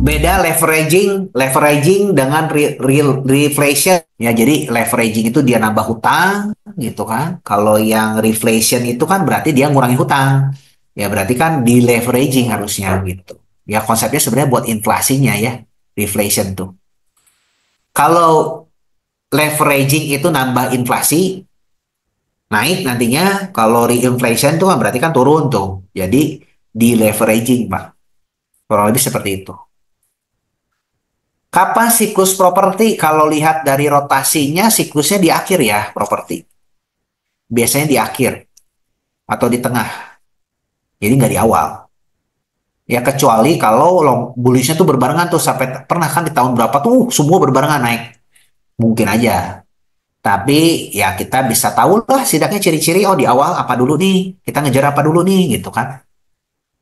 Beda leveraging, leveraging dengan reflation. Ya, jadi leveraging itu dia nambah hutang, gitu kan. Kalau yang reflation itu kan berarti dia ngurangi hutang. Ya, berarti kan di leveraging harusnya gitu. Ya, konsepnya sebenarnya buat inflasinya ya, reflation tuh. Kalau leveraging itu nambah inflasi, naik nantinya. Kalau reinflation tuh kan berarti kan turun tuh. Jadi di leveraging, Pak. Kurang lebih seperti itu. Kapan siklus properti? Kalau lihat dari rotasinya, siklusnya di akhir ya, properti. Biasanya di akhir atau di tengah. Jadi nggak di awal. Ya kecuali kalau long bullishnya tuh berbarengan tuh sampai pernah kan di tahun berapa tuh semua berbarengan naik. Mungkin aja. Tapi ya kita bisa tahu lah setidaknya ciri-ciri oh di awal apa dulu nih. Kita ngejar apa dulu nih gitu kan.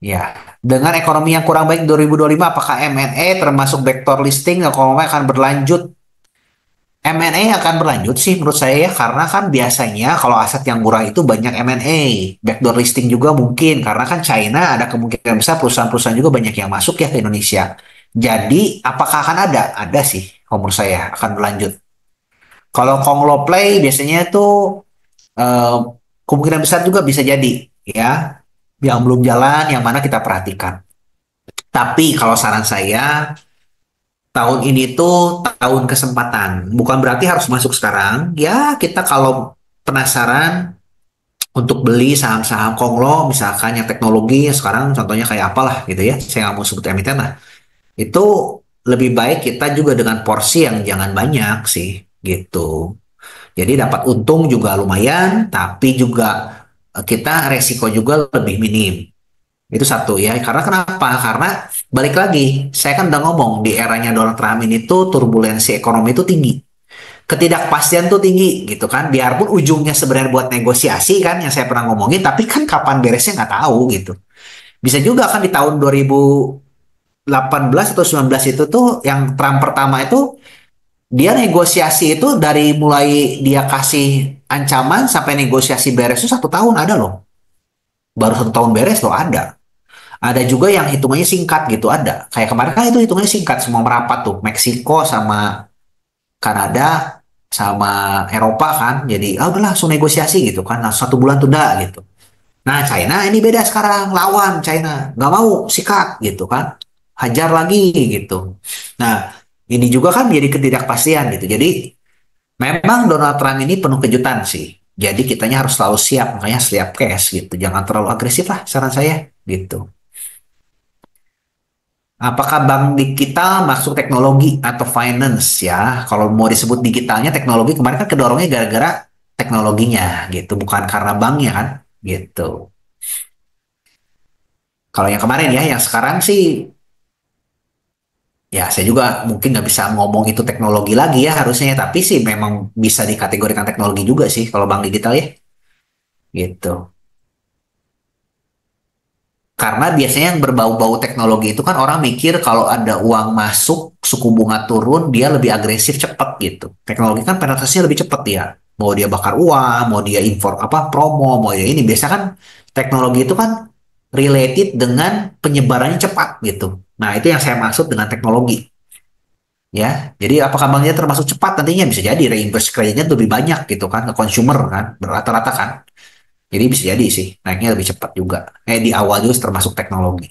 Ya, dengan ekonomi yang kurang baik 2025, apakah M&A termasuk vektor listing ekonomi akan berlanjut? M&A akan berlanjut sih menurut saya ya, karena kan biasanya kalau aset yang murah itu banyak M&A, backdoor listing juga mungkin, karena kan China ada kemungkinan besar perusahaan-perusahaan juga banyak yang masuk ya ke Indonesia. Jadi apakah akan ada? Ada sih, kalau menurut saya akan berlanjut. Kalau Konglo Play biasanya itu eh, kemungkinan besar juga bisa jadi ya, yang belum jalan, yang mana kita perhatikan. Tapi kalau saran saya, tahun ini tuh tahun kesempatan. Bukan berarti harus masuk sekarang. Ya, kita kalau penasaran untuk beli saham-saham konglo, misalkan yang teknologi, sekarang contohnya kayak apalah gitu ya. Saya nggak mau sebut emiten lah. Itu lebih baik kita juga dengan porsi yang jangan banyak sih, gitu. Jadi dapat untung juga lumayan, tapi juga kita resiko juga lebih minim. Itu satu ya. Karena kenapa? Karena balik lagi, saya kan udah ngomong di eranya Donald Trump ini tuh turbulensi ekonomi itu tinggi. Ketidakpastian tuh tinggi gitu kan. Biarpun ujungnya sebenarnya buat negosiasi kan yang saya pernah ngomongin, tapi kan kapan beresnya nggak tahu gitu. Bisa juga kan di tahun 2018 atau 19 itu tuh yang Trump pertama itu dia negosiasi itu dari mulai dia kasih ancaman sampai negosiasi beres itu 1 tahun ada loh. Baru 1 tahun beres loh ada. Ada juga yang hitungannya singkat gitu ada. Kayak kemarin kan itu hitungannya singkat semua merapat tuh. Meksiko sama Kanada sama Eropa kan. Jadi ah udah langsung negosiasi gitu kan. Langsung 1 bulan tunda gitu. Nah China ini beda sekarang. Lawan China. Nggak mau sikat gitu kan. Hajar lagi gitu. Nah ini juga kan menjadi ketidakpastian gitu. Jadi memang Donald Trump ini penuh kejutan sih. Jadi kitanya harus selalu siap. Makanya siap cash gitu. Jangan terlalu agresif lah saran saya gitu. Apakah bank digital masuk teknologi atau finance ya? Kalau mau disebut digitalnya teknologi kemarin kan kedorongnya gara-gara teknologinya gitu, bukan karena banknya kan gitu. Kalau yang kemarin ya, yang sekarang sih ya saya juga mungkin nggak bisa ngomong itu teknologi lagi ya harusnya, tapi sih memang bisa dikategorikan teknologi juga sih kalau bank digital ya gitu. Karena biasanya yang berbau-bau teknologi itu kan orang mikir kalau ada uang masuk, suku bunga turun, dia lebih agresif cepat gitu. Teknologi kan penetrasinya lebih cepat ya. Mau dia bakar uang, mau dia impor apa promo, mau dia ini. Biasa kan teknologi itu kan related dengan penyebarannya cepat gitu. Nah, itu yang saya maksud dengan teknologi ya. Jadi apakah banknya termasuk cepat nantinya bisa jadi reimburse kreditnya lebih banyak gitu kan ke consumer kan berrata-rata kan. Jadi bisa jadi sih naiknya lebih cepat juga. Di awal juga termasuk teknologi.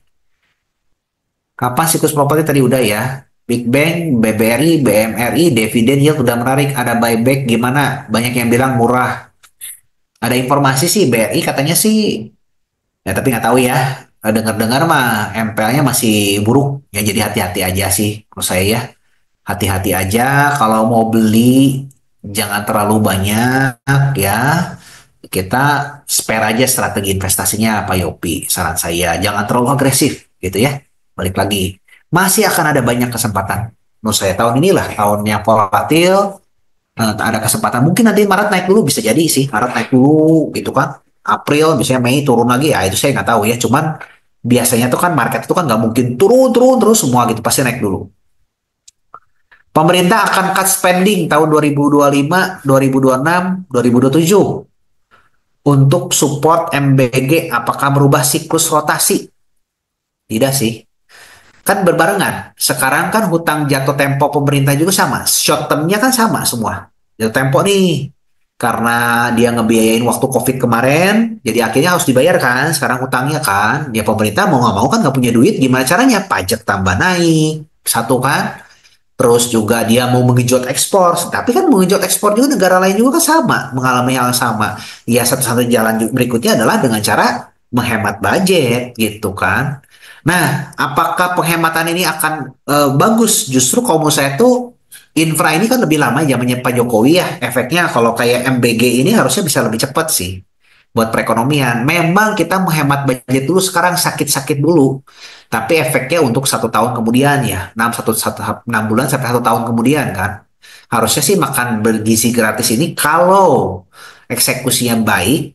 Kapan siklus properti tadi udah ya. Big Bang, BBRI, BMRI, dividen yield udah menarik. Ada buyback gimana? Banyak yang bilang murah. Ada informasi sih BRI katanya sih. Ya tapi nggak tahu ya. Dengar-dengar mah MPL-nya masih buruk. Ya jadi hati-hati aja sih menurut saya ya. Hati-hati aja kalau mau beli jangan terlalu banyak ya. Kita spare aja strategi investasinya Pak Yopi. Saran saya jangan terlalu agresif gitu ya. Balik lagi. Masih akan ada banyak kesempatan. Menurut saya tahun inilah tahun yang volatil. Ada kesempatan. Mungkin nanti Maret naik dulu bisa jadi sih. Maret naik dulu gitu kan. April misalnya Mei turun lagi. Ya itu saya nggak tahu ya. Cuman biasanya tuh kan market itu kan nggak mungkin turun-turun terus semua gitu. Pasti naik dulu. Pemerintah akan cut spending tahun 2025, 2026, 2027 untuk support MBG. Apakah merubah siklus rotasi? Tidak sih. Kan berbarengan. Sekarang kan hutang jatuh tempo pemerintah juga sama. Short term-nya kan sama semua. Jatuh tempo nih. Karena dia ngebiayain waktu COVID kemarin, jadi akhirnya harus dibayar kan. Sekarang hutangnya kan. Ya pemerintah mau nggak mau kan nggak punya duit. Gimana caranya? Pajak tambah naik. Satu kan. Terus juga dia mau mengejut ekspor, tapi kan mengejut ekspor juga negara lain juga kan sama, mengalami hal yang sama. Ya satu-satu jalan berikutnya adalah dengan cara menghemat budget gitu kan. Nah, apakah penghematan ini akan bagus? Justru kalau menurut saya tuh infra ini kan lebih lama zamannya Pak Jokowi ya. Efeknya kalau kayak MBG ini harusnya bisa lebih cepat sih buat perekonomian. Memang kita menghemat budget dulu sekarang sakit-sakit dulu. Tapi efeknya untuk 1 tahun kemudian ya, 6 bulan sampai 1 tahun kemudian kan. Harusnya sih makan bergizi gratis ini kalau eksekusinya baik,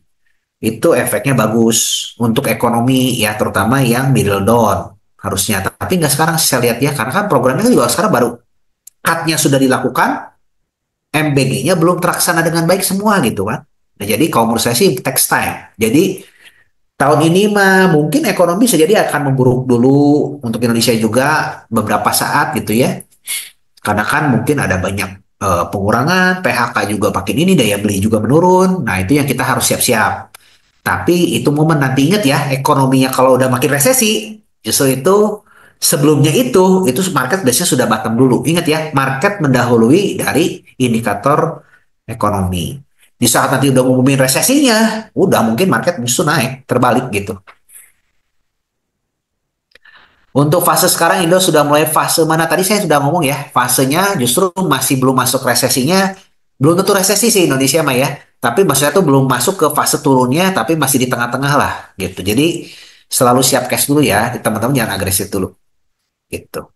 itu efeknya bagus untuk ekonomi ya, terutama yang middle down harusnya. Tapi nggak sekarang saya lihat ya, karena kan programnya kan juga sekarang baru cut-nya sudah dilakukan, MBG-nya belum terlaksana dengan baik semua gitu kan. Nah, jadi kalau menurut saya sih text time. Jadi tahun ini mah mungkin ekonomi bisa jadi akan memburuk dulu untuk Indonesia juga beberapa saat gitu ya. Karena kan mungkin ada banyak pengurangan, PHK juga makin ini, daya beli juga menurun. Nah, itu yang kita harus siap-siap. Tapi itu momen nanti ingat ya, ekonominya kalau udah makin resesi, justru itu sebelumnya itu market biasanya sudah bottom dulu. Ingat ya, market mendahului dari indikator ekonomi. Di saat nanti udah ngumumin resesinya, udah mungkin market justru naik, terbalik gitu. Untuk fase sekarang Indo sudah mulai fase mana? Tadi saya sudah ngomong ya, fasenya justru masih belum masuk resesinya. Belum tentu resesi sih Indonesia mah ya. Tapi maksudnya tuh belum masuk ke fase turunnya, tapi masih di tengah-tengah lah gitu. Jadi selalu siap cash dulu ya, teman-teman jangan agresif dulu gitu.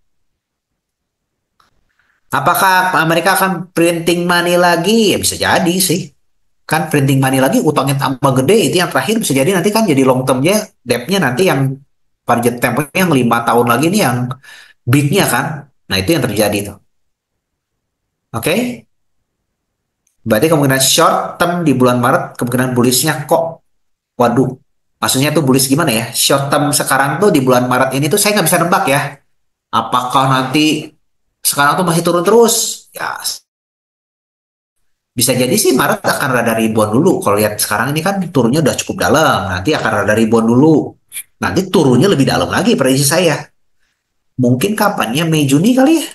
Apakah Amerika akan printing money lagi? Ya bisa jadi sih. Kan printing money lagi, utangnya tambah gede, itu yang terakhir bisa jadi nanti kan jadi long termnya, debt-nya nanti yang budget tempo yang 5 tahun lagi nih yang big-nya kan. Nah, itu yang terjadi tuh. Oke? Berarti kemungkinan short term di bulan Maret, kemungkinan bullish-nya kok, waduh. Maksudnya tuh bullish gimana ya? Short term sekarang tuh di bulan Maret ini tuh saya nggak bisa nebak ya. Apakah nanti sekarang tuh masih turun terus? Ya, bisa jadi sih Maret akan rada rebound dulu. Kalau lihat sekarang ini kan turunnya udah cukup dalam. Nanti akan rada rebound dulu. Nanti turunnya lebih dalam lagi prediksi saya. Mungkin kapannya Mei Juni kali ya?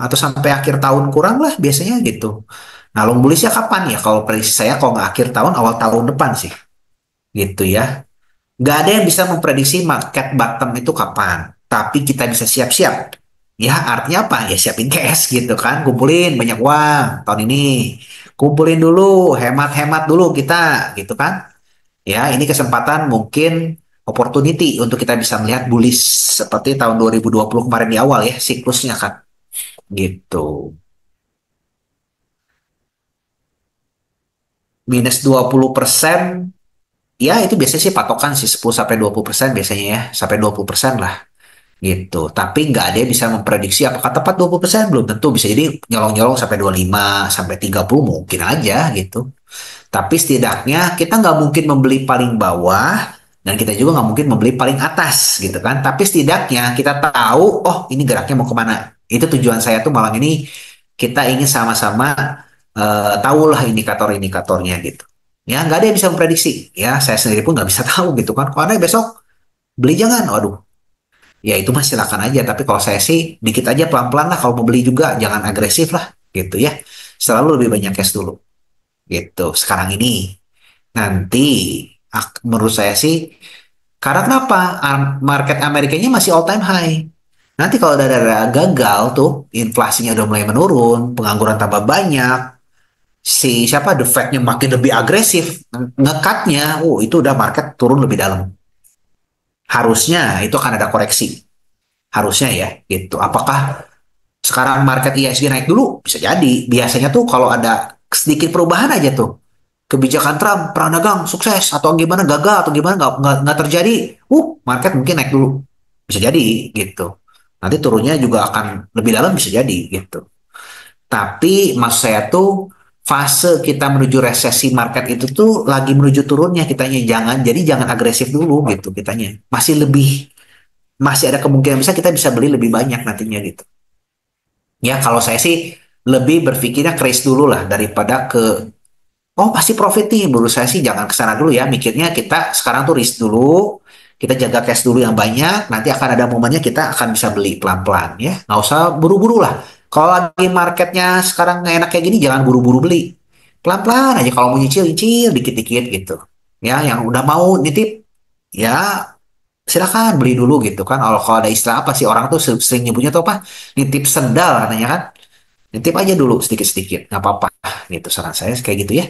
Atau sampai akhir tahun kurang lah biasanya gitu. Nah, long bullish-nya kapan ya? Kalau prediksi saya kalau nggak akhir tahun, awal tahun depan sih. Gitu ya. Nggak ada yang bisa memprediksi market bottom itu kapan. Tapi kita bisa siap-siap. Ya, artinya apa? Ya siapin cash gitu kan. Kumpulin banyak uang tahun ini. Kumpulin dulu, hemat-hemat dulu kita gitu kan. Ya, ini kesempatan mungkin opportunity untuk kita bisa melihat bullish seperti tahun 2020 kemarin di awal ya, siklusnya kan. Gitu. Minus 20%, ya itu biasanya sih patokan sih 10 sampai 20% biasanya ya, sampai 20% lah gitu. Tapi nggak ada yang bisa memprediksi apakah tepat 20%, belum tentu, bisa jadi nyolong-nyolong sampai 25 sampai 30 mungkin aja gitu. Tapi setidaknya kita nggak mungkin membeli paling bawah dan kita juga nggak mungkin membeli paling atas gitu kan. Tapi setidaknya kita tahu, oh ini geraknya mau kemana. Itu tujuan saya tuh malam ini, kita ingin sama-sama tahulah indikator-indikatornya gitu. Ya nggak ada yang bisa memprediksi. Ya saya sendiri pun nggak bisa tahu gitu kan. Karena besok beli jangan, waduh. Ya itu mah silakan aja. Tapi kalau saya sih dikit aja pelan-pelan lah. Kalau mau beli juga jangan agresif lah gitu ya. Selalu lebih banyak cash dulu gitu. Sekarang ini nanti menurut saya sih, karena kenapa? Market Amerikanya masih all time high. Nanti kalau ada gagal tuh, inflasinya udah mulai menurun, pengangguran tambah banyak, si siapa the Fed-nya makin lebih agresif ngekatnya, oh itu udah market turun lebih dalam. Harusnya itu akan ada koreksi. Harusnya ya, gitu. Apakah sekarang market ISG naik dulu? Bisa jadi. Biasanya tuh kalau ada sedikit perubahan aja tuh, kebijakan Trump perang dagang sukses atau gimana gagal atau gimana nggak terjadi, market mungkin naik dulu, bisa jadi gitu. Nanti turunnya juga akan lebih dalam bisa jadi gitu. Tapi maksud saya tuh fase kita menuju resesi market itu tuh lagi menuju turunnya kitanya, jangan agresif dulu gitu kitanya, masih lebih masih ada kemungkinan bisa kita bisa beli lebih banyak nantinya gitu. Ya kalau saya sih lebih berpikirnya crash dulu lah daripada ke oh pasti profit nih. Menurut saya sih jangan ke sana dulu ya. Mikirnya kita sekarang tuh risk dulu, kita jaga cash dulu yang banyak. Nanti akan ada momennya kita akan bisa beli pelan-pelan ya. Nggak usah buru-buru lah. Kalau lagi marketnya sekarang nggak enak kayak gini, jangan buru-buru beli. Pelan-pelan aja kalau mau nyicil, nyicil dikit-dikit gitu. Ya, yang udah mau nitip, ya silakan beli dulu gitu kan. Kalau ada istilah apa sih orang tuh sering nyebutnya tuh apa? Nitip sendal katanya kan. Nitip aja dulu sedikit-sedikit, nggak apa-apa gitu saran saya kayak gitu ya.